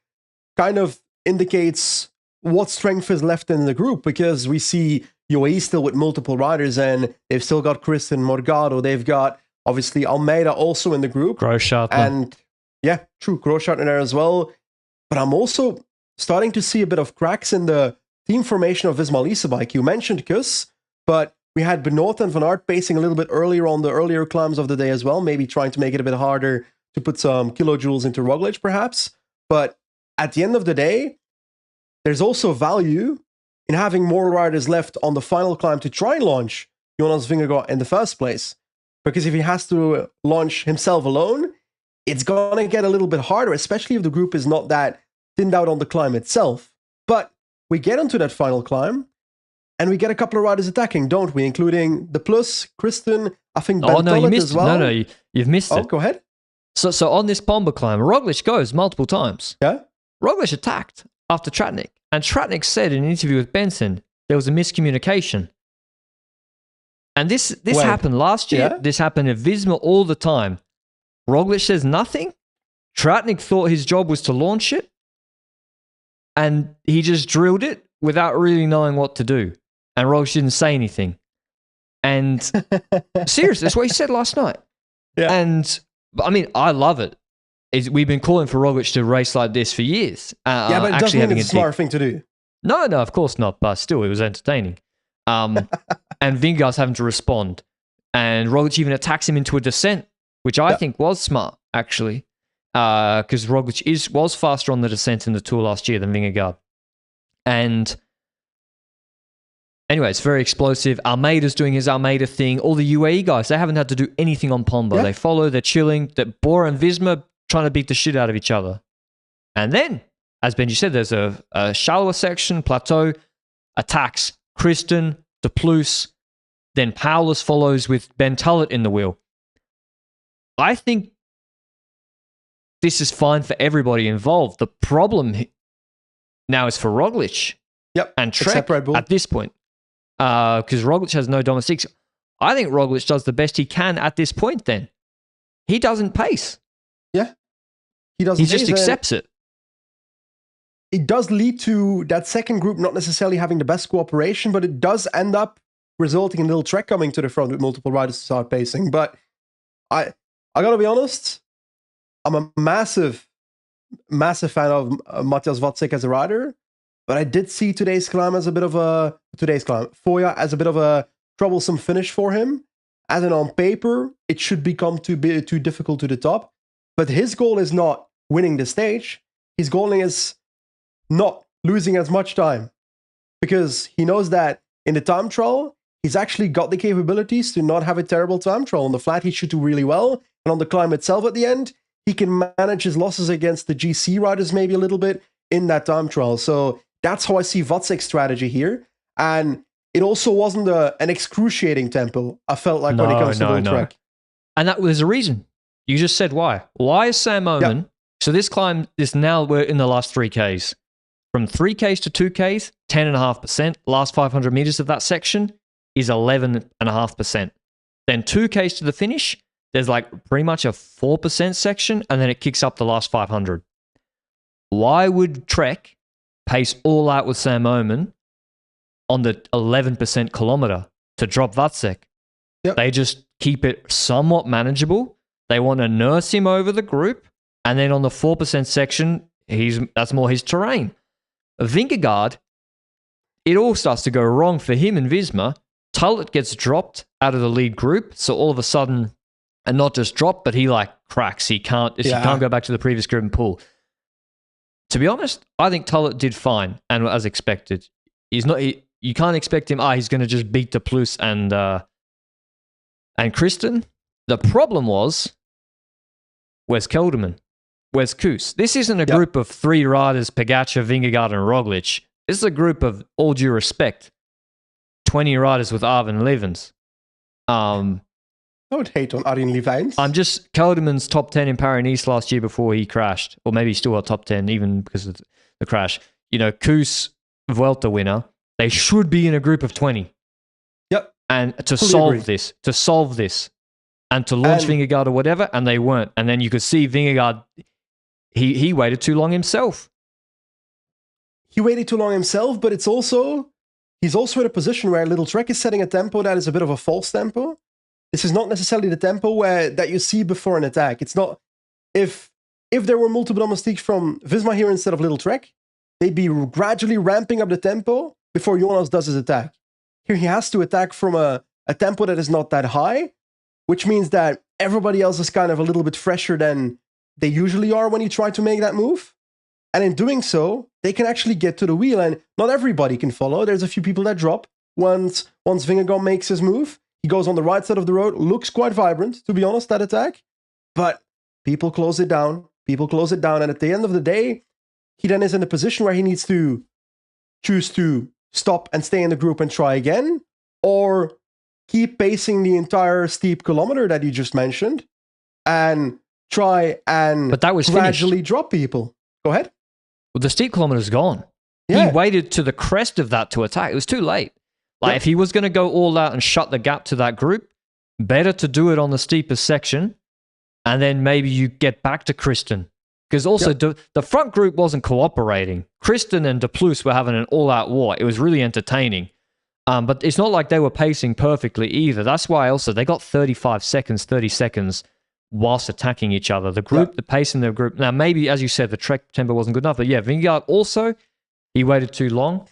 B: kind of indicates what strength is left in the group, because we see UAE still with multiple riders and they've still got Kristen Morgado. They've got, obviously, Almeida also in the group.
A: Grosschartner.
B: And yeah, true, Grosschartner there as well. But I'm also starting to see a bit of cracks in the team formation of Visma Lease Bike. You mentioned Kuss, but we had Benoit and Van Aert pacing a little bit earlier on the earlier climbs of the day as well, maybe trying to make it a bit harder to put some kilojoules into Roglic, perhaps. But at the end of the day, there's also value in having more riders left on the final climb to try and launch Jonas Vingegaard in the first place. Because if he has to launch himself alone, it's going to get a little bit harder, especially if the group is not that thinned out on the climb itself. But we get onto that final climb, and we get a couple of riders attacking, don't we? Including the Plus, Kristen, I think Ben Tollet as well.
A: No, you've missed it.
B: Go ahead.
A: So on this bomber climb, Roglic goes multiple times.
B: Yeah.
A: Roglic attacked after Tratnik, and Tratnik said in an interview with Benson there was a miscommunication. And this happened last year.
B: Yeah?
A: This happened at Visma all the time. Roglic says nothing. Tratnik thought his job was to launch it, and he just drilled it without really knowing what to do. And Roglic didn't say anything. And seriously, that's what he said last night.
B: Yeah.
A: And I mean, I love it. We've been calling for Roglic to race like this for years.
B: Yeah, but it doesn't mean it's a smart thing to do.
A: No, of course not. But still, it was entertaining. And Vingegaard's having to respond. And Roglic even attacks him into a descent, which I think was smart, actually. Because Roglic was faster on the descent in the Tour last year than Vingegaard. And anyway, it's very explosive. Almeida's doing his Almeida thing. All the UAE guys, they haven't had to do anything on Pombo. Yeah. They follow, they're chilling. Bora and Visma trying to beat the shit out of each other. And then, as Benji said, there's a shallower section, plateau, attacks Kristen, De Plus, then Paulus follows with Ben Tullett in the wheel. I think this is fine for everybody involved. The problem now is for Roglic and Trek at this point. Because Roglic has no domestics. I think Roglic does the best he can at this point then. He doesn't pace.
B: Yeah. He doesn't.
A: He just accepts it.
B: It does lead to that second group not necessarily having the best cooperation, but it does end up resulting in Little Trek coming to the front with multiple riders to start pacing. But I gotta be honest, I'm a massive fan of Matthias Watzek as a rider, but I did see Foya as a bit of a troublesome finish for him. As in on paper, it should become too difficult to the top. But his goal is not winning the stage. His goal is not losing as much time, because he knows that in the time trial, he's actually got the capabilities to not have a terrible time trial. On the flat, he should do really well. And on the climb itself at the end, he can manage his losses against the GC riders maybe a little bit in that time trial. So that's how I see Watzek's strategy here. And it also wasn't an excruciating tempo, I felt like, when it comes to Little Trek.
A: And there's a reason. You just said why. Why is Sam Omen? Yep. So this climb is now, we're in the last 3Ks. From 3Ks to 2Ks, 10.5%. Last 500 meters of that section is 11.5%. Then 2Ks to the finish, there's like pretty much a 4% section, and then it kicks up the last 500. Why would Trek pace all out with Sam Omen on the 11% kilometer to drop Watzek?
B: Yep.
A: They just keep it somewhat manageable. They want to nurse him over the group, and then on the 4% section, that's more his terrain. Vingegaard, it all starts to go wrong for him and Visma. Tullett gets dropped out of the lead group, so all of a sudden, and not just dropped, but he like cracks. He can't go back to the previous group and pull. To be honest, I think Tullett did fine, and as expected. You can't expect him, he's going to just beat De Plus and Kristen. The problem was, where's Kelderman? Where's Koos? This isn't a group of 3 riders, Pogacar, Vingegaard, and Roglic. This is a group of, all due respect, 20 riders with Arvin Levens.
B: I would hate on Arjen Levens.
A: Kelderman's top 10 in Paris-Nice last year before he crashed. Or maybe he's still a top 10 even because of the crash. Koos, Vuelta winner. They should be in a group of 20.
B: Yep.
A: And to solve this, and to launch Vingegaard or whatever, and they weren't. And then you could see Vingegaard, he waited too long himself.
B: He waited too long himself, but he's also in a position where Little Trek is setting a tempo that is a bit of a false tempo. This is not necessarily the tempo that you see before an attack. It's not, if there were multiple domestiques from Visma here instead of Little Trek, they'd be gradually ramping up the tempo before Jonas does his attack. Here he has to attack from a tempo that is not that high, which means that everybody else is kind of a little bit fresher than they usually are when you try to make that move. And in doing so, they can actually get to the wheel, and not everybody can follow. There's a few people that drop once Vingegaard makes his move. He goes on the right side of the road, looks quite vibrant, to be honest, that attack. But people close it down, and at the end of the day, he then is in a position where he needs to choose to stop and stay in the group and try again, or keep pacing the entire steep kilometer that you just mentioned, and try and
A: But that was
B: gradually
A: finished.
B: drop people. Go ahead.
A: Well, the steep kilometer's gone.
B: Yeah.
A: He waited to the crest of that to attack. It was too late. Like,
B: Yep.
A: if he was going to go all out and shut the gap to that group, better to do it on the steepest section, and then maybe you get back to Kristen. Because also, the front group wasn't cooperating. Kristen and De Plus were having an all-out war. It was really entertaining. But it's not like they were pacing perfectly either. That's why also they got 35 seconds, 30 seconds whilst attacking each other. The group, the pace in the group. Now, maybe, as you said, the trek tempo wasn't good enough. But yeah, Vingegaard also, he waited too long.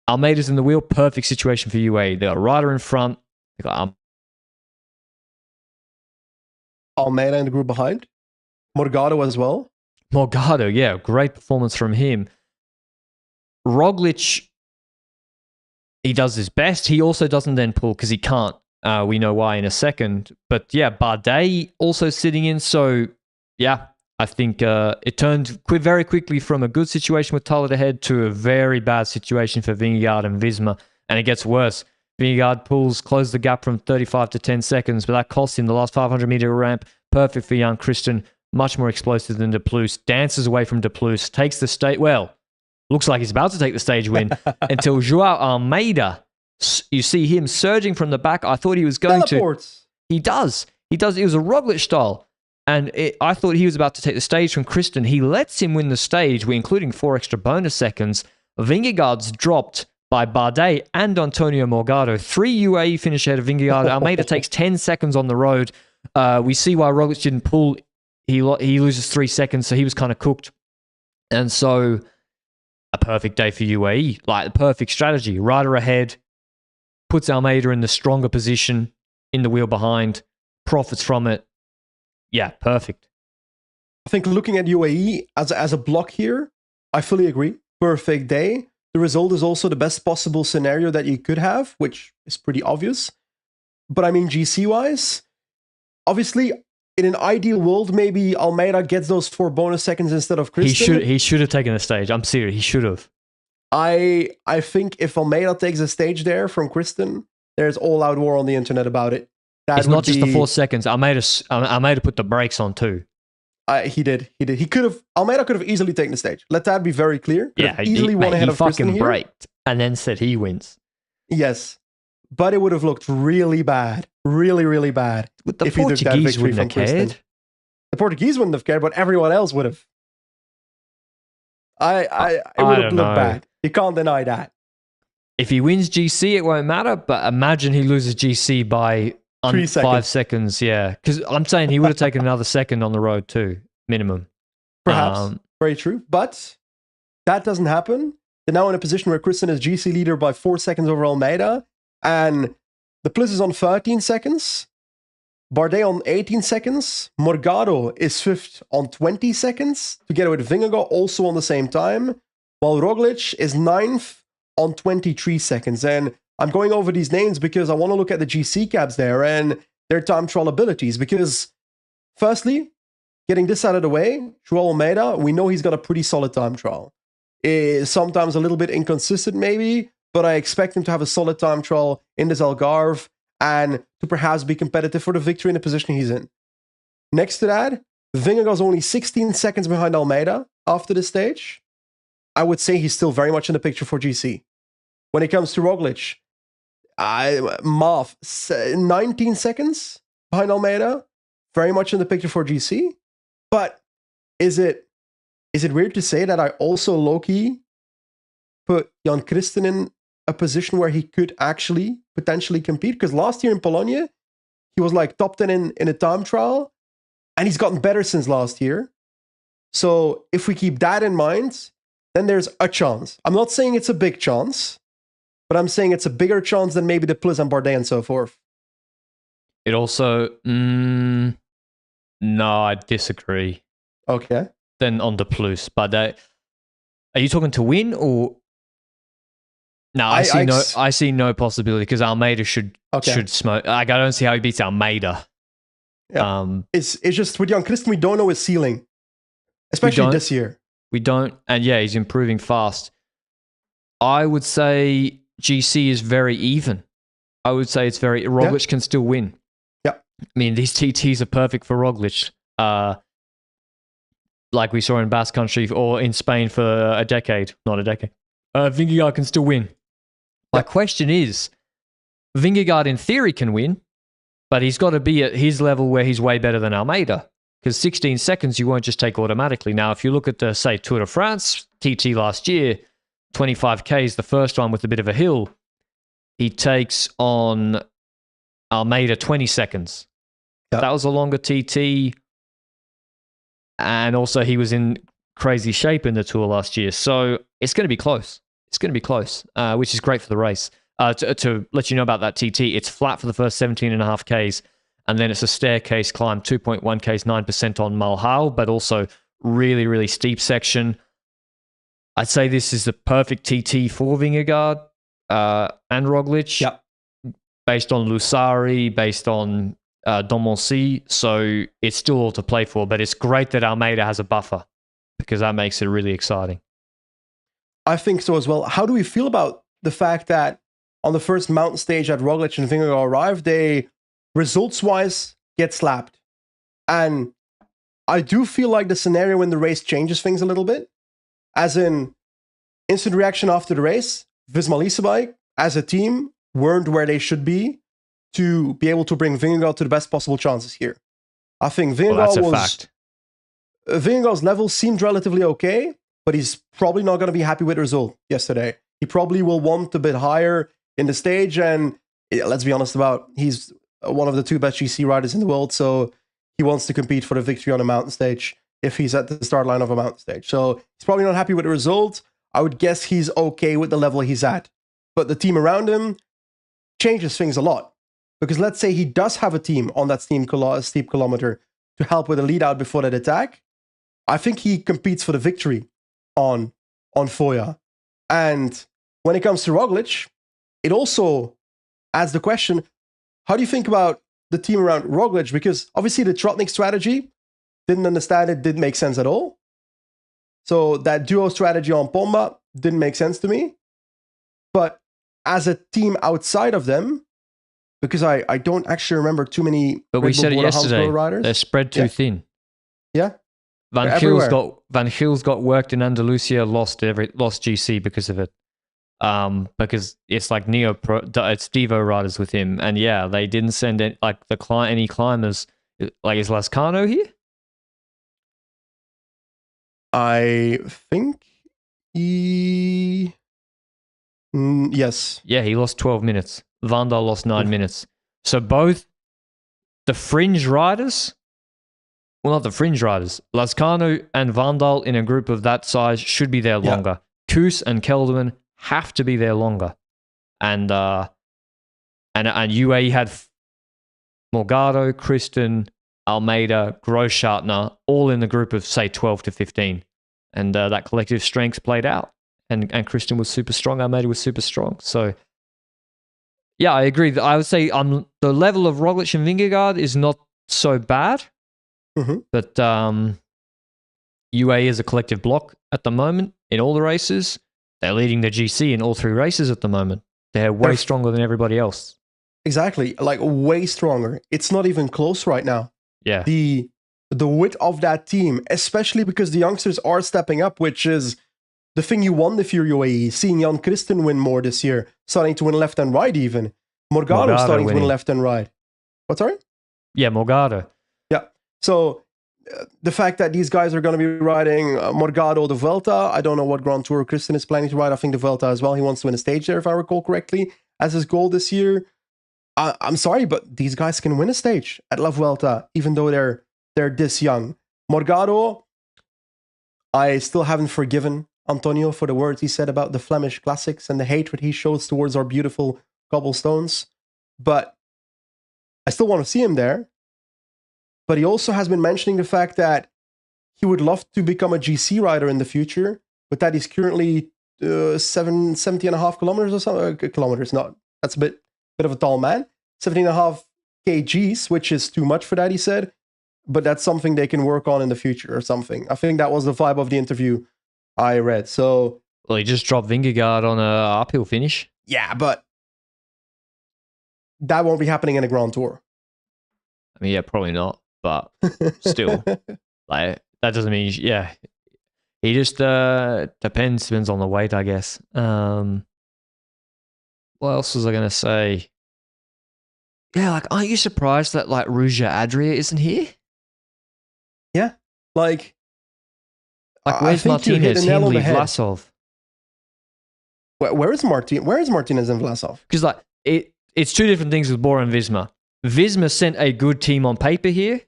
A: Almeida's in the wheel. Perfect situation for UAE. They got a rider in front. They got
B: Almeida in the group behind. Morgado as well.
A: Morgado, yeah. Great performance from him. Roglic, he does his best. He also doesn't then pull because he can't. We know why in a second. But yeah, Bardet also sitting in. So yeah, I think it turned very quickly from a good situation with Tyler ahead to a very bad situation for Vingegaard and Visma. And it gets worse. Vingegaard closed the gap from 35 to 10 seconds, but that cost him the last 500-meter ramp. Perfect for young Christian. Much more explosive than De Plus. Dances away from De Plus. Takes the stage. Well, looks like he's about to take the stage win until Joao Almeida. You see him surging from the back. I thought he was going
B: Teleports.
A: to. He does. It was a Roglic style. And I thought he was about to take the stage from Kristen. He lets him win the stage, including 4 extra bonus seconds. Vingegaard's dropped by Bardet and Antonio Morgado. 3 UAE finish ahead of Vingegaard. Almeida takes 10 seconds on the road. We see why Roglic didn't pull. He loses 3 seconds, so he was kind of cooked. And so a perfect day for UAE. Like, the perfect strategy. Rider ahead, puts Almeida in the stronger position, in the wheel behind, profits from it. Yeah, perfect.
B: I think looking at UAE as a block here, I fully agree. Perfect day. The result is also the best possible scenario that you could have, which is pretty obvious. But I mean, GC-wise, obviously, in an ideal world, maybe Almeida gets those 4 bonus seconds instead of Kristen.
A: He should have taken the stage. I'm serious. He should have.
B: I think if Almeida takes a stage there from Kristen, there's all-out war on the internet about it.
A: It's not just the 4 seconds. Almeida put the brakes on too.
B: He did. Almeida could have easily taken the stage. Let that be very clear.
A: He fucking braked and then said he wins.
B: Yes. But it would have looked really bad. Really, really bad.
A: The Portuguese wouldn't have cared.
B: The Portuguese wouldn't have cared, but everyone else would have. It would have looked bad. You can't deny that.
A: If he wins GC, it won't matter, but imagine he loses GC by 5 seconds. Yeah, because I'm saying he would have taken another second on the road too, minimum.
B: Perhaps. Very true. But that doesn't happen. They're now in a position where Kristen is GC leader by 4 seconds over Almeida. And the Plus is on 13 seconds. Bardet on 18 seconds. Morgado is 5th on 20 seconds. Together with Vingegaard also on the same time. While Roglic is 9th on 23 seconds. And I'm going over these names because I want to look at the GC cabs there and their time trial abilities. Because firstly, getting this out of the way, Joao Almeida, we know he's got a pretty solid time trial. Sometimes a little bit inconsistent maybe, but I expect him to have a solid time trial in this Algarve and to perhaps be competitive for the victory in the position he's in. Next to that, Vingegaard's only 16 seconds behind Almeida after this stage. I would say he's still very much in the picture for GC. When it comes to Roglic, 19 seconds behind Almeida, very much in the picture for GC. But is it weird to say that I also low-key put Jan Christen in a position where he could actually potentially compete? Because last year in Polonia, he was like top 10 in a time trial, and he's gotten better since last year. So if we keep that in mind, then there's a chance. I'm not saying it's a big chance, but I'm saying it's a bigger chance than maybe the Plus and Bardet and so forth.
A: It also... no, I disagree.
B: Okay.
A: Then on the Plus. But are you talking to win or... No, I see no possibility because Almeida should smoke. Like, I don't see how he beats Almeida.
B: Yeah. It's just with Jan Christen, we don't know his ceiling, especially this year.
A: We don't, and yeah, he's improving fast. I would say GC is very even. I would say it's very... Roglic can still win.
B: Yeah.
A: I mean, these TTs are perfect for Roglic. like we saw in Basque Country or in Spain for a decade, not a decade. Vingegaard can still win. My question is, Vingegaard in theory can win, but he's got to be at his level where he's way better than Almeida. Because 16 seconds you won't just take automatically. Now, if you look at the, say, Tour de France, TT last year, 25Ks, the first one with a bit of a hill, he takes on Almeida 20 seconds. Yep. That was a longer TT. And also he was in crazy shape in the Tour last year. So it's going to be close. It's going to be close, which is great for the race. To let you know about that TT, it's flat for the first 17.5 Ks, and then it's a staircase climb, 2.1 Ks, 9% on Malhal, but also really, really steep section. I'd say this is the perfect TT for Vingegaard and Roglic.
B: Yep.
A: Based on Lusari, based on Domoncy, so it's still all to play for, but it's great that Almeida has a buffer because that makes it really exciting.
B: I think so as well. How do we feel about the fact that on the first mountain stage that Roglic and Vingegaard arrived, they results-wise get slapped? And I do feel like the scenario when the race changes things a little bit, as in instant reaction after the race, Visma-Leasebike as a team weren't where they should be to be able to bring Vingegaard to the best possible chances here. I think Vingegaard's level seemed relatively okay, but he's probably not going to be happy with the result yesterday. He probably will want a bit higher in the stage, and let's be honest he's one of the 2 best GC riders in the world, so he wants to compete for the victory on a mountain stage if he's at the start line of a mountain stage. So he's probably not happy with the result. I would guess he's okay with the level he's at. But the team around him changes things a lot. Because let's say he does have a team on that steep kilometer to help with a lead out before that attack. I think he competes for the victory on Foya. And when it comes to Roglic, it also adds the question, how do you think about the team around Roglic? Because obviously the Trotnik strategy, didn't understand it, didn't make sense at all. So that duo strategy on Pomba didn't make sense to me. But as a team outside of them, because I don't actually remember too many.
A: But we said it yesterday.
B: Riders.
A: They're spread too thin.
B: Yeah.
A: Van Giel's got worked in Andalusia, lost GC because of it. Because it's like it's Devo riders with him, and yeah, they didn't send any climbers. Like, is Lascano here?
B: I think he. Yes.
A: Yeah, he lost 12 minutes. Vandal lost 9 minutes. So both the fringe riders, well, not the fringe riders, Lascano and Vandal in a group of that size should be there longer. Koos and Kelderman have to be there longer. And UAE had Morgado, Kristen, Almeida, Großschartner, all in the group of, say, 12 to 15. And that collective strength played out. And Kristen was super strong. Almeida was super strong. So, yeah, I agree. I would say the level of Roglic and Vingegaard is not so bad. Mm-hmm. But UAE is a collective block at the moment in all the races. They're leading the GC in all 3 races at the moment. They're way stronger than everybody else.
B: Exactly. Like, way stronger. It's not even close right now.
A: Yeah.
B: The width of that team, especially because the youngsters are stepping up, which is the thing you want if you're UAE. Seeing Jan Christen win more this year, starting to win left and right even. Morgado starting to win left and right. What, sorry?
A: Yeah, Morgado.
B: Yeah. So the fact that these guys are going to be riding Morgado the Vuelta, I don't know what Grand Tour Kristen is planning to ride. I think the Vuelta as well. He wants to win a stage there, if I recall correctly, as his goal this year. I'm sorry, but these guys can win a stage at La Vuelta, even though they're this young. Morgado, I still haven't forgiven Antonio for the words he said about the Flemish classics and the hatred he shows towards our beautiful cobblestones. But I still want to see him there. But he also has been mentioning the fact that he would love to become a GC rider in the future, but that he's currently 70.5 kilometers or something. Kilometers, not. That's a bit of a tall man. 17.5 kgs, which is too much for that, he said. But that's something they can work on in the future or something. I think that was the vibe of the interview I read. So,
A: well, he just dropped Vingegaard on a uphill finish.
B: Yeah, but that won't be happening in a Grand Tour.
A: I mean, yeah, probably not. But still, like, that doesn't mean, he just depends on the weight, I guess. What else was I going to say? Yeah, like, aren't you surprised that, like, Rouge Adria isn't here?
B: Yeah, like
A: where's Martinez, Hindley, Vlasov?
B: Where is Martinez and Vlasov?
A: Because, like, it's two different things with Bora and Visma. Visma sent a good team on paper here.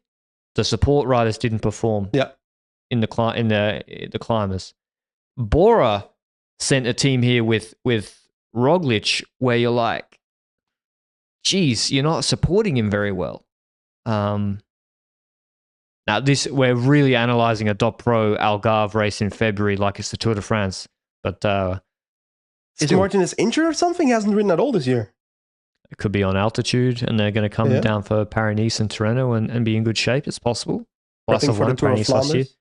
A: The support riders didn't perform.
B: Yeah.
A: In the climbers. Bora sent a team here with Roglic, where you're like, geez, you're not supporting him very well. Now we're really analysing a Dot Pro Algarve race in February like it's the Tour de France. But
B: is Martinez injured or something? He hasn't ridden at all this year.
A: It could be on altitude, and they're going to come down for Paris-Nice and Tirreno and be in good shape. It's possible.
B: Prepping for the Tour of Flanders.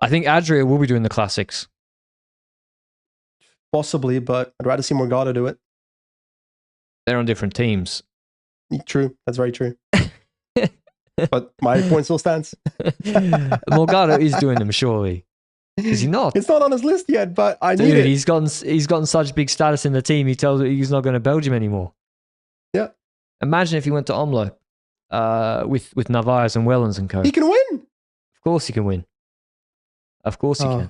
A: I think Adria will be doing the classics.
B: Possibly, but I'd rather see Morgado do it.
A: They're on different teams.
B: True. That's very true. But my point still stands.
A: Morgado is doing them, surely. Is he not?
B: It's not on his list yet, but I need it.
A: He's gotten such big status in the team. He tells me he's not going to Belgium anymore.
B: Yeah.
A: Imagine if he went to Omlo with Narvaez and Wellens and co.
B: He can win.
A: Of course he can win. Of course he can.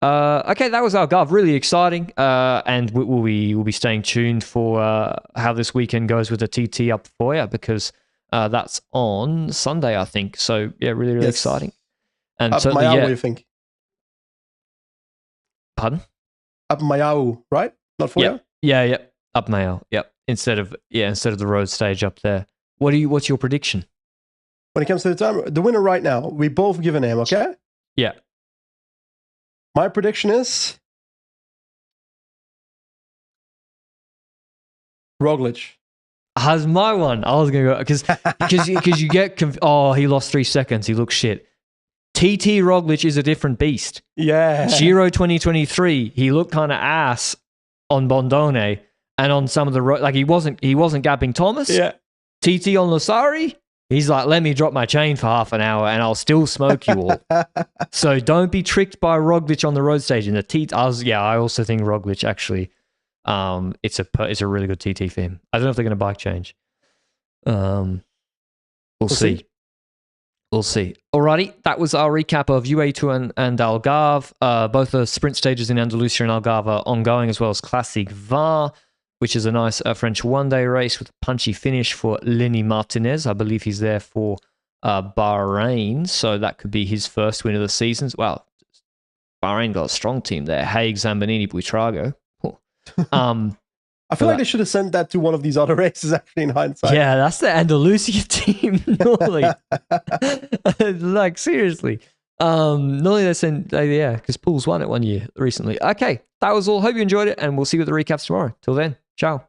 A: Okay, that was Algarve. Really exciting. And we'll be staying tuned for how this weekend goes with the TT up for you, because that's on Sunday, I think. So yeah, really exciting. And
B: up
A: certainly,
B: Mayao, you think?
A: Pardon?
B: Up Mayao, right? Not for you?
A: Yeah. Up Mayao. Yep. Instead of the road stage up there. What's your prediction?
B: When it comes to the time, the winner right now, we both give a name, okay?
A: Yeah.
B: My prediction is Roglic.
A: Has my one. I was going to go because you get he lost 3 seconds. He looks shit. TT Roglic is a different beast.
B: Yeah.
A: Giro 2023, he looked kind of ass on Bondone and on some of the like he wasn't gapping Thomas.
B: Yeah.
A: TT on Lasari, he's like, let me drop my chain for half an hour and I'll still smoke you all. So don't be tricked by Roglic on the road stage. And I also think Roglic actually, it's a really good TT for him. I don't know if they're going to bike change. We'll see. We'll see. Alrighty, that was our recap of UAE Tour and Algarve. Both the sprint stages in Andalusia and Algarve are ongoing, as well as Classic VAR, which is a nice French one-day race with a punchy finish for Lenny Martinez. I believe he's there for Bahrain, so that could be his first win of the season. Well, Bahrain got a strong team there. Haig, Zambanini, Buitrago.
B: I feel like they should have sent that to one of these other races, actually, in hindsight.
A: Yeah, that's the Andalusia team, normally. Like, seriously. Normally they send, because Pools won it one year recently. Okay, that was all. Hope you enjoyed it, and we'll see you at the recaps tomorrow. Till then, ciao.